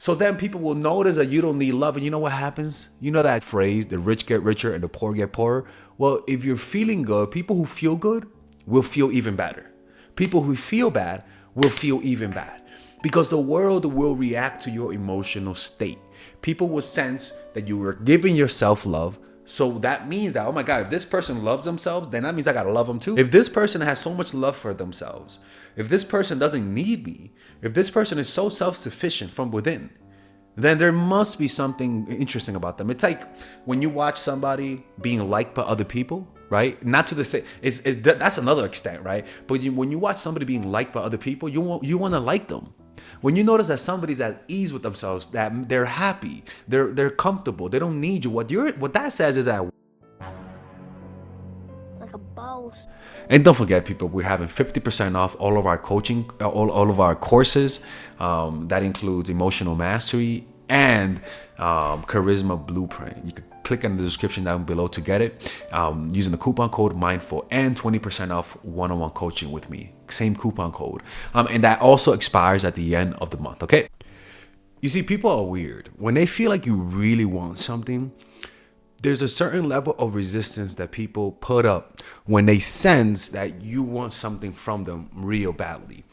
So then people will notice that you don't need love. And you know what happens? You know that phrase, the rich get richer and the poor get poorer? Well, if you're feeling good, people who feel good will feel even better. People who feel bad will feel even bad. Because the world will react to your emotional state. People will sense that you are giving yourself love. So that means that, oh my God, if this person loves themselves, then that means I gotta love them too. If this person has so much love for themselves, if this person doesn't need me, if this person is so self-sufficient from within, then there must be something interesting about them. It's like when you watch somebody being liked by other people, right? Not to the same, that's another extent, right? But when you watch somebody being liked by other people, you want to like them. When you notice that somebody's at ease with themselves, that they're happy, they're comfortable, they don't need you. What that says is that. Like a boss. And don't forget, people, we're having 50% off all of our coaching, all of our courses. That includes emotional mastery and charisma blueprint. You can click in the description down below to get it using the coupon code mindful, and 20% off one-on-one coaching with me. Same coupon code. And that also expires at the end of the month. Okay. You see, people are weird. When they feel like you really want something, there's a certain level of resistance that people put up when they sense that you want something from them real badly.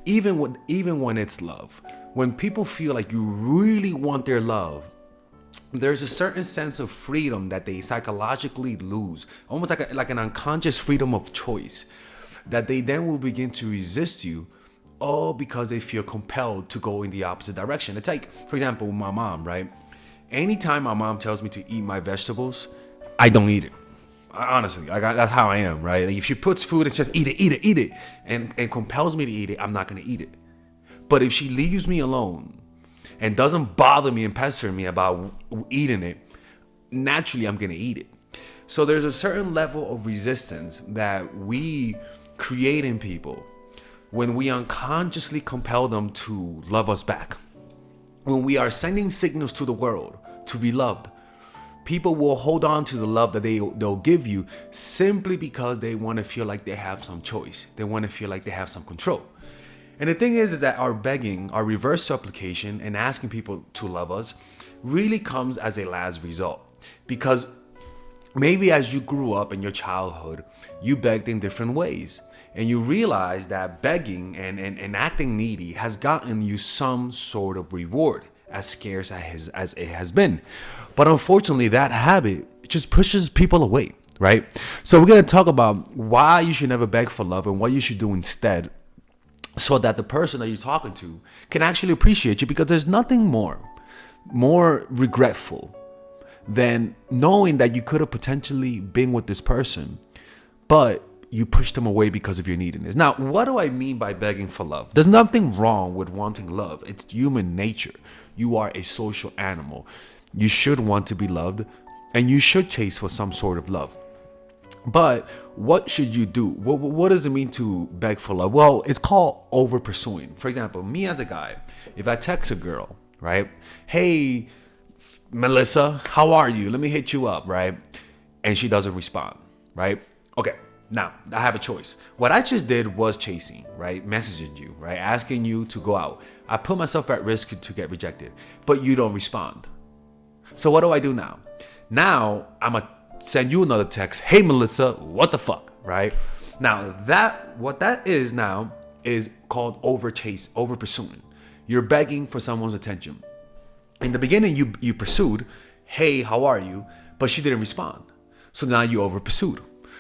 Even when it's love. When people feel like you really want their love, there's a certain sense of freedom that they psychologically lose, almost like an unconscious freedom of choice, that they then will begin to resist you, all because they feel compelled to go in the opposite direction. It's like, for example, my mom, right? Anytime my mom tells me to eat my vegetables, I don't eat it. Honestly, that's how I am, right? Like if she puts food and just eat it, and compels me to eat it, I'm not gonna eat it. But if she leaves me alone and doesn't bother me and pester me about eating it, naturally I'm gonna eat it. So there's a certain level of resistance that we create in people when we unconsciously compel them to love us back. When we are sending signals to the world to be loved, people will hold on to the love that they'll give you simply because they want to feel like they have some choice. They want to feel like they have some control. And the thing is that our begging, our reverse supplication, and asking people to love us really comes as a last result. Because maybe as you grew up in your childhood, you begged in different ways. And you realize that begging and acting needy has gotten you some sort of reward, as scarce as it has been. But unfortunately, that habit just pushes people away, right? So we're going to talk about why you should never beg for love and what you should do instead, so that the person that you're talking to can actually appreciate you. Because there's nothing more regretful than knowing that you could have potentially been with this person, but you push them away because of your neediness. Now, what do I mean by begging for love? There's nothing wrong with wanting love. It's human nature. You are a social animal. You should want to be loved, and you should chase for some sort of love. But what should you do? What does it mean to beg for love? Well, it's called over pursuing. For example, me as a guy, if I text a girl, right? Hey, Melissa, how are you? Let me hit you up, right? And she doesn't respond, right? Okay. Now, I have a choice. What I just did was chasing, right? Messaging you, right? Asking you to go out. I put myself at risk to get rejected, but you don't respond. So what do I do now? Now, I'm going to send you another text. Hey, Melissa, what the fuck, right? Now, what that is now is called over pursuing. You're begging for someone's attention. In the beginning, you pursued, hey, how are you? But she didn't respond. So now you over pursued.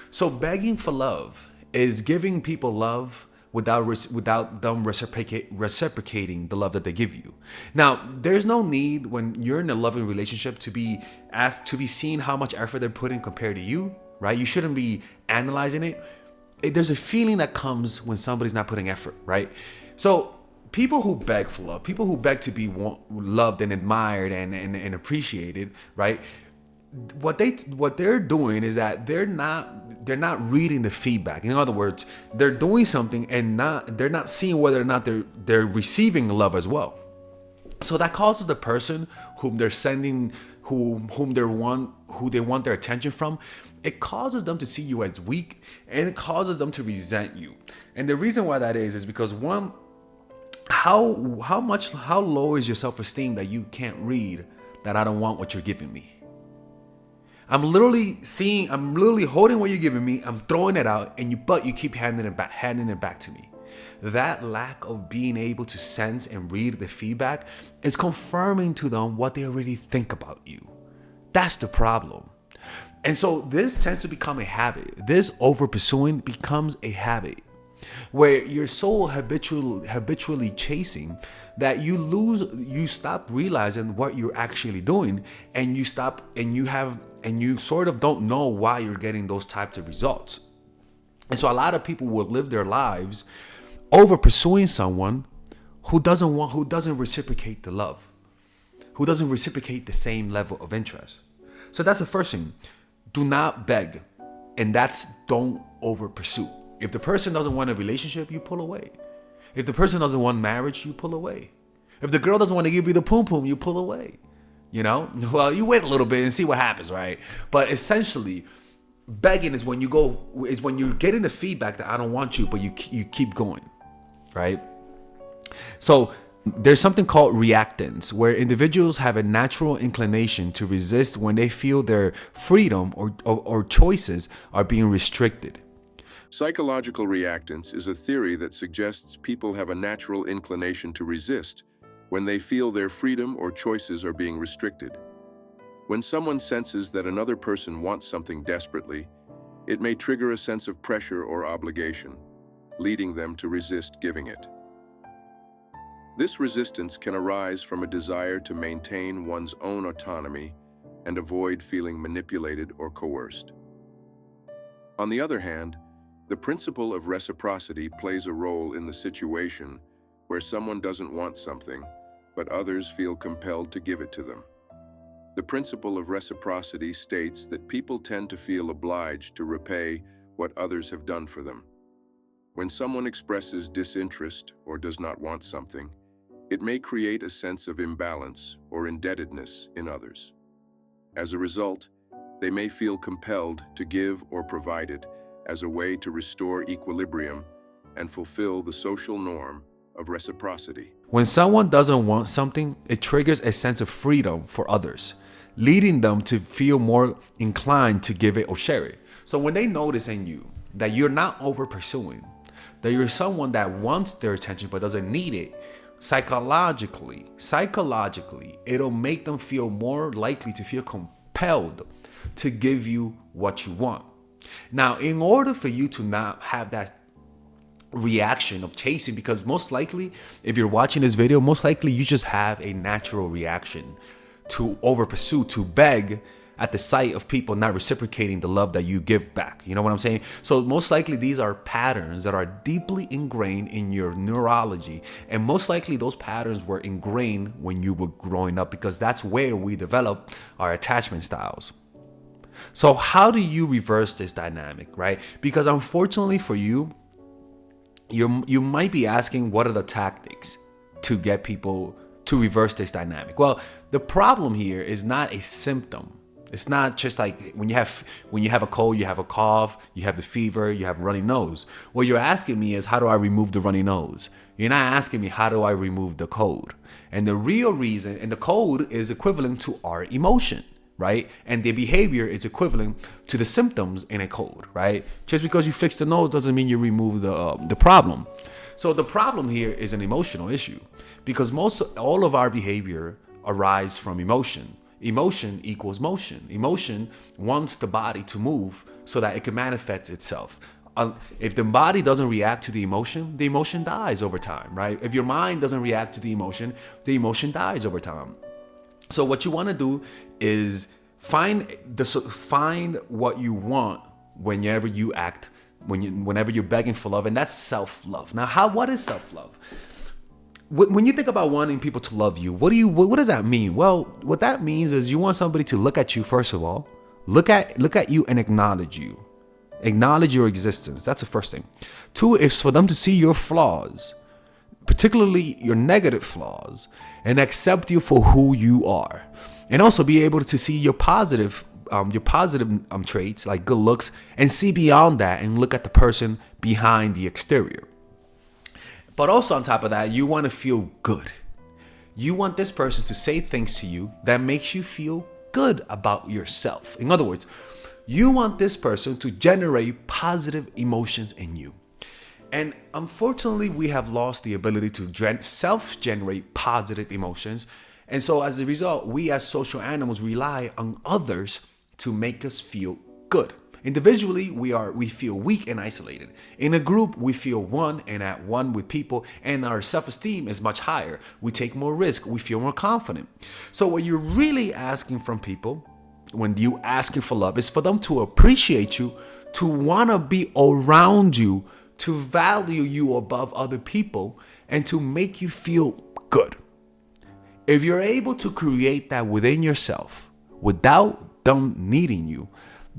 So begging for love is giving people love without them reciprocating the love that they give you. Now, there's no need when you're in a loving relationship to be asked to be seen how much effort they're putting compared to you, right? You shouldn't be analyzing it. There's a feeling that comes when somebody's not putting effort, right? So people who beg for love, people who beg to be loved and admired and appreciated, right? What they're doing is that they're not reading the feedback. In other words, they're doing something and they're not seeing whether or not they're receiving love as well. So that causes the person whom they're sending, who they want their attention from, it causes them to see you as weak, and it causes them to resent you. And the reason why that is because one, how low is your self-esteem that you can't read that I don't want what you're giving me? I'm literally holding what you're giving me, I'm throwing it out, but you keep handing it back to me. That lack of being able to sense and read the feedback is confirming to them what they already think about you. That's the problem. And so this tends to become a habit. This over pursuing becomes a habit where you're so habitually chasing that you stop realizing what you're actually doing, and you sort of don't know why you're getting those types of results. And so a lot of people will live their lives over pursuing someone who doesn't reciprocate the love, who doesn't reciprocate the same level of interest. So that's the first thing. Do not beg, and don't over pursue. If the person doesn't want a relationship, you pull away. If the person doesn't want marriage, you pull away. If the girl doesn't want to give you the poom poom, you pull away. Well, you wait a little bit and see what happens, right? But essentially, begging is when you're getting the feedback that I don't want you, but you keep going, right? So there's something called reactants, where individuals have a natural inclination to resist when they feel their freedom or choices are being restricted. Psychological reactance is a theory that suggests people have a natural inclination to resist when they feel their freedom or choices are being restricted. When someone senses that another person wants something desperately, it may trigger a sense of pressure or obligation, leading them to resist giving it. This resistance can arise from a desire to maintain one's own autonomy and avoid feeling manipulated or coerced. On the other hand, the principle of reciprocity plays a role in the situation where someone doesn't want something, but others feel compelled to give it to them. The principle of reciprocity states that people tend to feel obliged to repay what others have done for them. When someone expresses disinterest or does not want something, it may create a sense of imbalance or indebtedness in others. As a result, they may feel compelled to give or provide it as a way to restore equilibrium and fulfill the social norm of reciprocity. When someone doesn't want something, it triggers a sense of freedom for others, leading them to feel more inclined to give it or share it. So when they notice in you that you're not over pursuing, that you're someone that wants their attention but doesn't need it, psychologically, it'll make them feel more likely to feel compelled to give you what you want. Now, in order for you to not have that reaction of chasing, because most likely, if you're watching this video, most likely you just have a natural reaction to over pursue, to beg at the sight of people not reciprocating the love that you give back. You know what I'm saying? So most likely these are patterns that are deeply ingrained in your neurology. And most likely those patterns were ingrained when you were growing up, because that's where we develop our attachment styles. So how do you reverse this dynamic, right? Because unfortunately for you, you might be asking, what are the tactics to get people to reverse this dynamic? Well, the problem here is not a symptom. It's not just like when you have a cold, you have a cough, you have the fever, you have a runny nose. What you're asking me is, how do I remove the runny nose? You're not asking me, how do I remove the cold? And the real reason, and the cold is equivalent to our emotion, right? And the behavior is equivalent to the symptoms in a cold, right? Just because you fix the nose doesn't mean you remove the problem. So the problem here is an emotional issue, because all of our behavior arises from emotion. Emotion equals motion. Emotion wants the body to move so that it can manifest itself. If the body doesn't react to the emotion dies over time, right? If your mind doesn't react to the emotion dies over time. So what you want to do is find what you want whenever you act, whenever you're begging for love, and that's self-love. Now, what is self-love? When you think about wanting people to love you, what does that mean? Well, what that means is you want somebody to look at you, first of all, look at you and acknowledge you. Acknowledge your existence. That's the first thing. 2 is for them to see your flaws, particularly your negative flaws, and accept you for who you are. And also be able to see your positive traits like good looks, and see beyond that and look at the person behind the exterior. But also on top of that, you want to feel good. You want this person to say things to you that makes you feel good about yourself. In other words, you want this person to generate positive emotions in you. And unfortunately, we have lost the ability to self-generate positive emotions. And so as a result, we as social animals rely on others to make us feel good. Individually, we feel weak and isolated. In a group, we feel one and at one with people, and our self-esteem is much higher. We take more risk. We feel more confident. So what you're really asking from people when you asking for love is for them to appreciate you, to want to be around you, to value you above other people, and to make you feel good. If you're able to create that within yourself without them needing you,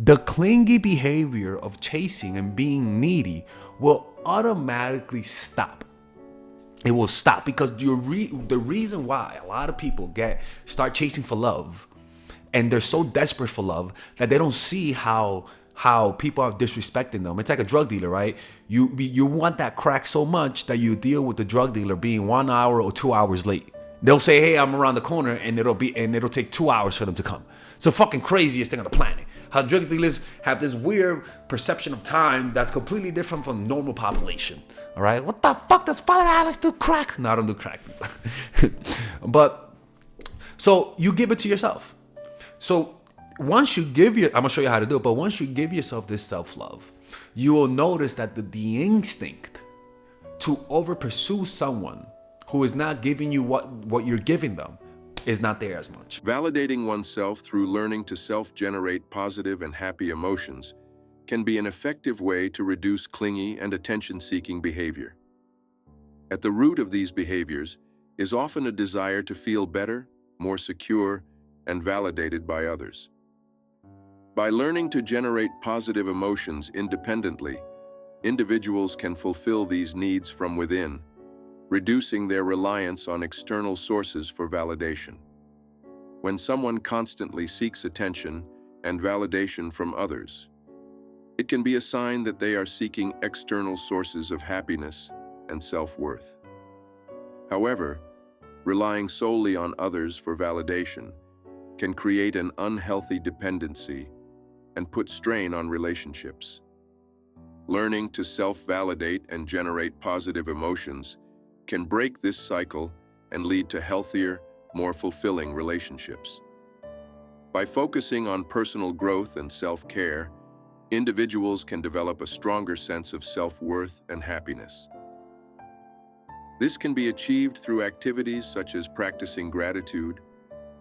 the clingy behavior of chasing and being needy will automatically stop. It will stop because the reason why a lot of people start chasing for love, and they're so desperate for love that they don't see how people are disrespecting them. It's like a drug dealer, right? You want that crack so much that you deal with the drug dealer being 1 hour or 2 hours late. They'll say, "Hey, I'm around the corner," and it'll take 2 hours for them to come. It's the fucking craziest thing on the planet. How drug dealers have this weird perception of time that's completely different from normal population. All right, what the fuck does Father Alex do crack? No, I don't do crack. But so you give it to yourself. So once you I'm gonna show you how to do it. But once you give yourself this self-love, you will notice that the instinct to over pursue someone who is not giving you what you're giving them is not there as much. Validating oneself through learning to self-generate positive and happy emotions can be an effective way to reduce clingy and attention-seeking behavior. At the root of these behaviors is often a desire to feel better, more secure, and validated by others. By learning to generate positive emotions independently, individuals can fulfill these needs from within, reducing their reliance on external sources for validation. When someone constantly seeks attention and validation from others, it can be a sign that they are seeking external sources of happiness and self-worth. However, relying solely on others for validation can create an unhealthy dependency and put strain on relationships. Learning to self-validate and generate positive emotions can break this cycle and lead to healthier, more fulfilling relationships. By focusing on personal growth and self-care, individuals can develop a stronger sense of self-worth and happiness. This can be achieved through activities such as practicing gratitude,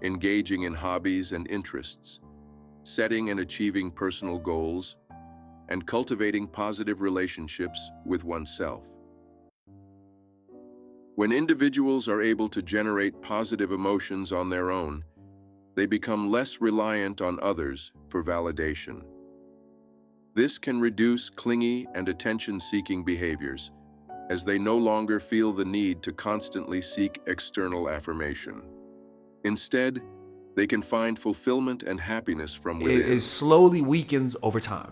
engaging in hobbies and interests, setting and achieving personal goals, and cultivating positive relationships with oneself. When individuals are able to generate positive emotions on their own, they become less reliant on others for validation. This can reduce clingy and attention-seeking behaviors, as they no longer feel the need to constantly seek external affirmation. Instead, they can find fulfillment and happiness from within. It slowly weakens over time.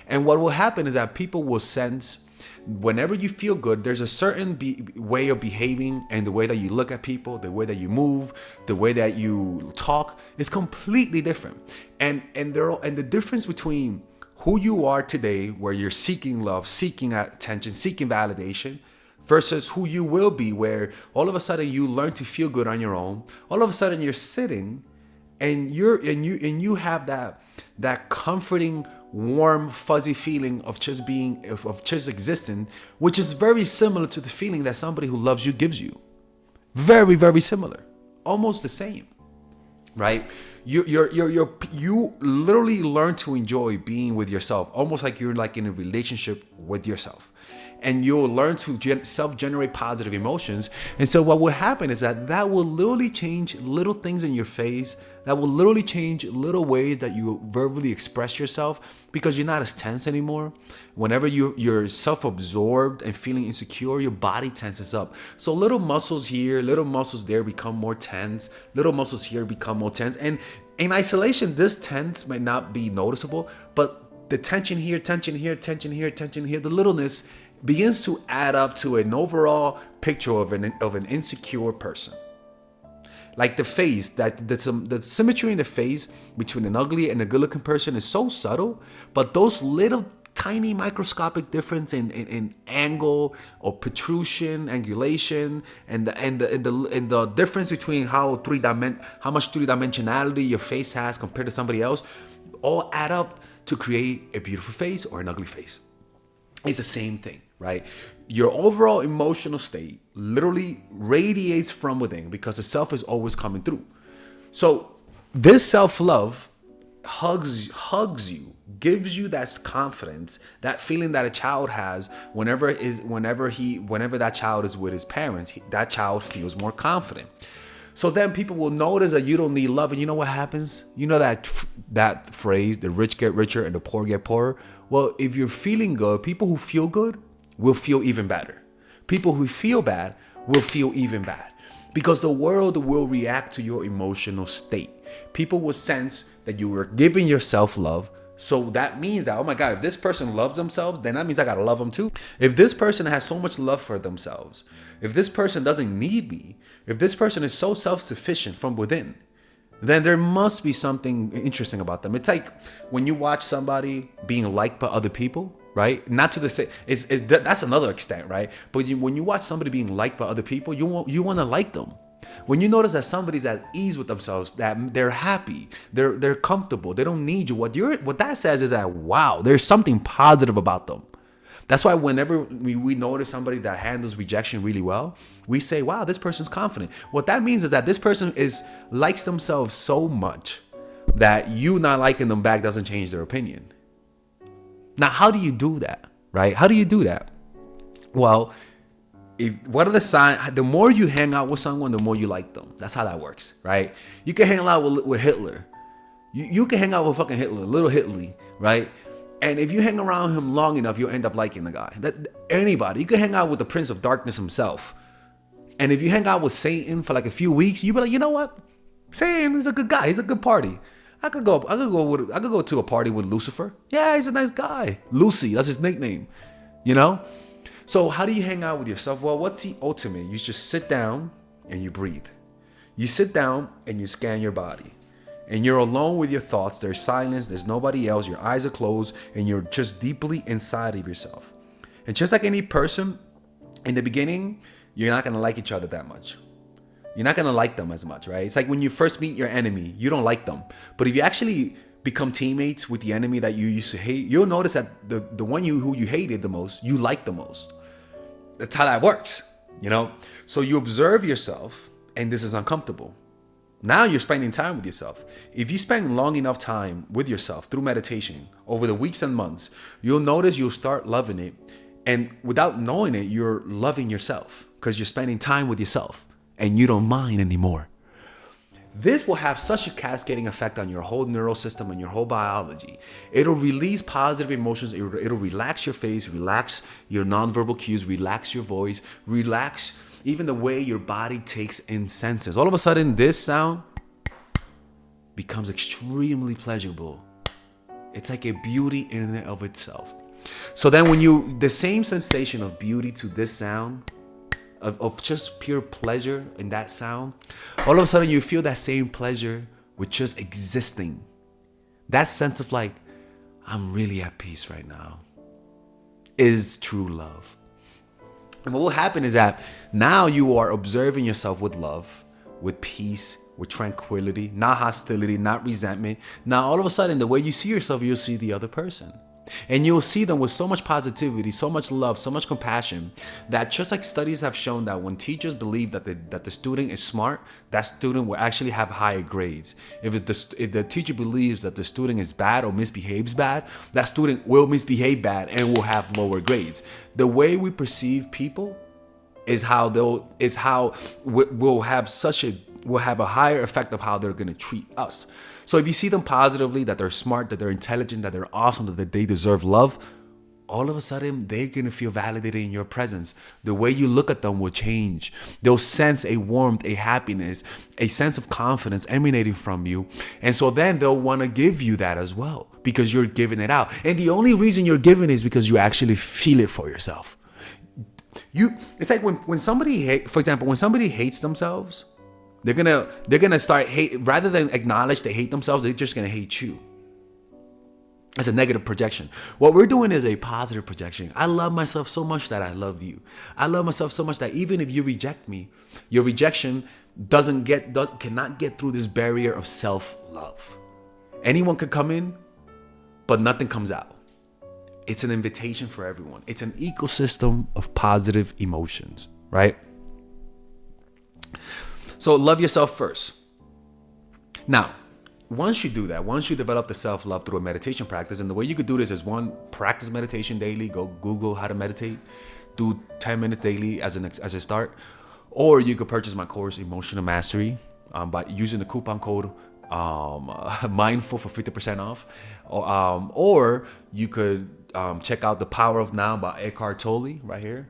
And what will happen is that people will sense whenever you feel good, there's a certain way of behaving, and the way that you look at people, the way that you move, the way that you talk is completely different. And the difference between who you are today, where you're seeking love, seeking attention, seeking validation, versus who you will be, where all of a sudden you learn to feel good on your own. All of a sudden you're sitting and you have that comforting, warm, fuzzy feeling of just existing, which is very similar to the feeling that somebody who loves you gives you. Very, very similar, almost the same, right? You literally learn to enjoy being with yourself, almost like you're like in a relationship with yourself. And you'll learn to self-generate positive emotions. And so what will happen is that will literally change little things in your face. That will literally change little ways that you verbally express yourself, because you're not as tense anymore. Whenever you're self-absorbed and feeling insecure, your body tenses up. So little muscles here, little muscles there become more tense. Little muscles here become more tense. And in isolation, this tense might not be noticeable, but the tension here, tension here, tension here, tension here, the littleness begins to add up to an overall picture of an insecure person. Like the face, the symmetry in the face between an ugly and a good-looking person is so subtle, but those little tiny microscopic difference in angle or protrusion, angulation, and the difference between how much three-dimensionality your face has compared to somebody else, all add up to create a beautiful face or an ugly face. It's the same thing, right? Your overall emotional state literally radiates from within because the self is always coming through. So this self-love hugs you, gives you that confidence, that feeling that a child has whenever that child is with his parents, that child feels more confident. So then people will notice that you don't need love, and you know what happens? You know that phrase, the rich get richer and the poor get poorer? Well, if you're feeling good, people who feel good will feel even better. People who feel bad will feel even bad, because the world will react to your emotional state. People will sense that you were giving yourself love. So that means that, oh my God, if this person loves themselves, then that means I gotta love them too. If this person has so much love for themselves, if this person doesn't need me, if this person is so self-sufficient from within, then there must be something interesting about them. It's like when you watch somebody being liked by other people, right? Not to the same, that's another extent, right? But when you watch somebody being liked by other people, you want to like them. When you notice that somebody's at ease with themselves, that they're happy, they're comfortable, they don't need you, what that says is that, wow, there's something positive about them. That's why whenever we notice somebody that handles rejection really well, we say, wow, this person's confident. What that means is that this person likes themselves so much that you not liking them back doesn't change their opinion. Now, how do you do that, right? How do you do that? Well, what are the signs? The more you hang out with someone, the more you like them. That's how that works, right? You can hang out with Hitler. You can hang out with fucking Hitler, little Hitler, right? And if you hang around him long enough, you'll end up liking the guy. Anybody. You can hang out with the Prince of Darkness himself. And if you hang out with Satan for like a few weeks, you'll be like, you know what? Satan is a good guy. He's a good party. I could go to a party with Lucifer. Yeah, he's a nice guy. Lucy, that's his nickname. You know? So how do you hang out with yourself? Well, what's the ultimate? You just sit down and you breathe. You sit down and you scan your body. And you're alone with your thoughts. There's silence. There's nobody else. Your eyes are closed. And you're just deeply inside of yourself. And just like any person, in the beginning, you're not going to like each other that much. You're not going to like them as much, right? It's like when you first meet your enemy, you don't like them. But if you actually become teammates with the enemy that you used to hate, you'll notice that the one who you hated the most, you like the most. That's how that works, you know? So you observe yourself, and this is uncomfortable. Now you're spending time with yourself. If you spend long enough time with yourself through meditation over the weeks and months, you'll notice you'll start loving it. And without knowing it, you're loving yourself because you're spending time with yourself and you don't mind anymore. This will have such a cascading effect on your whole neural system and your whole biology. It'll release positive emotions. It'll relax your face, relax your nonverbal cues, relax your voice, relax even the way your body takes in senses. All of a sudden, this sound becomes extremely pleasurable. It's like a beauty in and of itself. So then the same sensation of beauty to this sound, of just pure pleasure in that sound, all of a sudden you feel that same pleasure with just existing. That sense of like, I'm really at peace right now, is true love. And what will happen is that now you are observing yourself with love, with peace, with tranquility, not hostility, not resentment. Now all of a sudden, the way you see yourself, you'll see the other person. And you'll see them with so much positivity, so much love, so much compassion, that just like studies have shown that when teachers believe that the student is smart, that student will actually have higher grades. If the teacher believes that the student is bad or misbehaves bad, that student will misbehave bad and will have lower grades. The way we perceive people is how we'll have a higher effect of how they're going to treat us. So if you see them positively, that they're smart, that they're intelligent, that they're awesome, that they deserve love, all of a sudden they're going to feel validated in your presence. The way you look at them will change. They'll sense a warmth, a happiness, a sense of confidence emanating from you. And so then they'll want to give you that as well because you're giving it out. And the only reason you're giving is because you actually feel it for yourself. It's like when somebody for example, when somebody hates themselves, they're gonna start hate rather than acknowledge they hate themselves. They're just gonna hate you. It's a negative projection. What we're doing is a positive projection. I love myself so much that I love you. I love myself so much that even if you reject me, your rejection cannot get through this barrier of self-love. Anyone could come in, but nothing comes out. It's an invitation for everyone. It's an ecosystem of positive emotions, right? So love yourself first. Now, once you do that, once you develop the self-love through a meditation practice, and the way you could do this is one, practice meditation daily. Go Google how to meditate. Do 10 minutes daily as a start. Or you could purchase my course, Emotional Mastery, by using the coupon code mindful for 50% off. Or you could check out The Power of Now by Eckhart Tolle right here.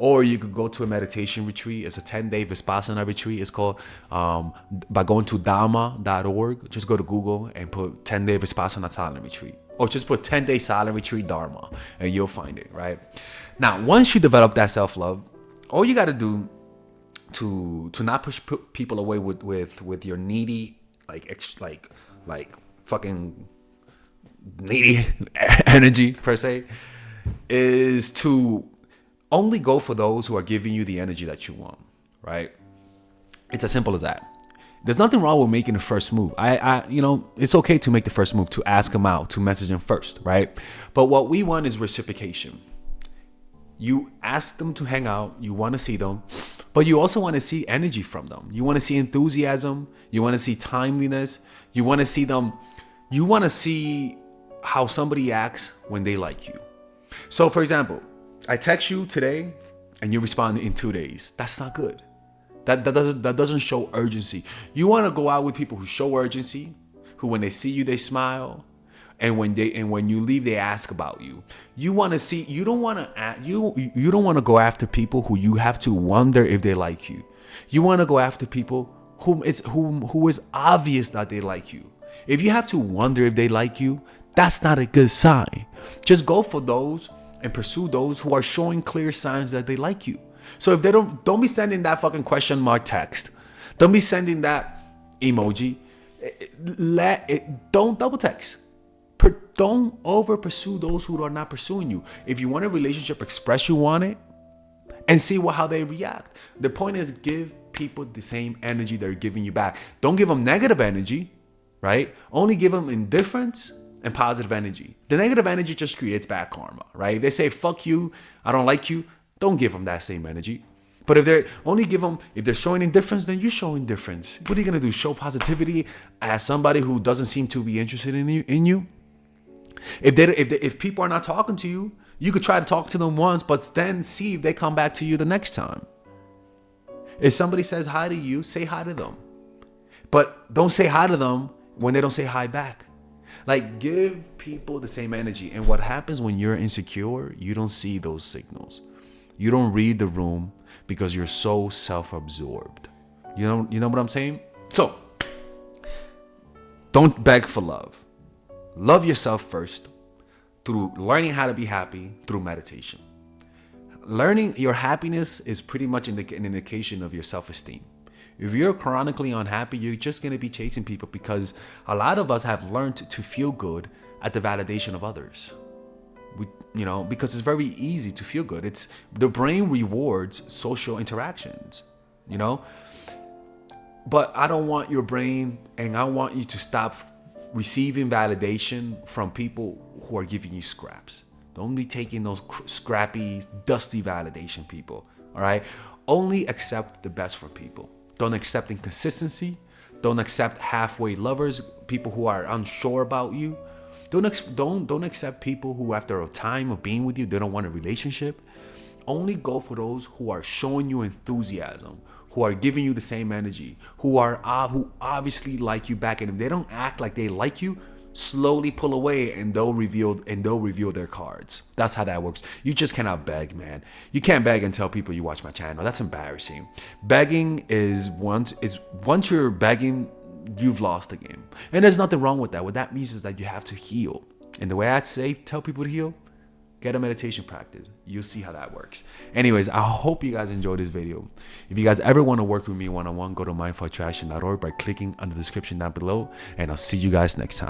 Or you could go to a meditation retreat. It's a 10-day Vipassana retreat. It's called, by going to dharma.org, just go to Google and put 10-day Vipassana silent retreat. Or just put 10-day silent retreat Dharma, and you'll find it, right? Now, once you develop that self-love, all you got to do to not push people away with your needy, like fucking needy energy, per se, is to only go for those who are giving you the energy that you want, right? It's as simple as that. There's nothing wrong with making the first move. It's okay to make the first move, to ask them out, to message them first, right? But what we want is reciprocation. You ask them to hang out, you want to see them, but you also want to see energy from them. You want to see enthusiasm, you want to see timeliness, you want to see them, you want to see how somebody acts when they like you. So for example, I text you today and you respond in 2 days. That's not good. That doesn't show urgency. You want to go out with people who show urgency, who when they see you they smile, and when you leave they ask about you. You want to see. You don't want to go after people who you have to wonder if they like you. You want to go after people who is obvious that they like you. If you have to wonder if they like you, that's not a good sign. Just go for those and pursue those who are showing clear signs that they like you. So if they don't be sending that fucking question mark text. Don't be sending that emoji. Don't double text. Don't over pursue those who are not pursuing you. If you want a relationship, express you want it and see how they react. The point is, give people the same energy they're giving you back. Don't give them negative energy, right? Only give them indifference and positive energy. The negative energy just creates bad karma, right? If they say, fuck you, I don't like you, don't give them that same energy. But if they're showing indifference, then you show indifference. What are you going to do? Show positivity as somebody who doesn't seem to be interested in you? If people are not talking to you, you could try to talk to them once, but then see if they come back to you the next time. If somebody says hi to you, say hi to them. But don't say hi to them when they don't say hi back. Like, give people the same energy. And what happens when you're insecure, you don't see those signals. You don't read the room because you're so self-absorbed. You know what I'm saying? So, don't beg for love. Love yourself first through learning how to be happy through meditation. Learning your happiness is pretty much an indication of your self-esteem. If you're chronically unhappy, you're just going to be chasing people, because a lot of us have learned to feel good at the validation of others. Because it's very easy to feel good. The brain rewards social interactions, But I don't want your brain, and I want you to stop receiving validation from people who are giving you scraps. Don't be taking those scrappy, dusty validation people, all right? Only accept the best for people. Don't accept inconsistency. Don't accept halfway lovers, people who are unsure about you. Don't accept people who, after a time of being with you, they don't want a relationship. Only go for those who are showing you enthusiasm, who are giving you the same energy, who obviously like you back. And if they don't act like they like you, slowly pull away, and they'll reveal their cards. That's how that works. You just cannot beg, man. You can't beg and tell people you watch my channel. That's embarrassing. Begging is once you're begging, you've lost the game. And there's nothing wrong with that. What that means is that you have to heal. And the way I tell people to heal, Get a meditation practice. You'll see how that works. Anyways, I hope you guys enjoyed this video. If you guys ever want to work with me one-on-one, go to mindfulattraction.org by clicking on the description down below, and I'll see you guys next time.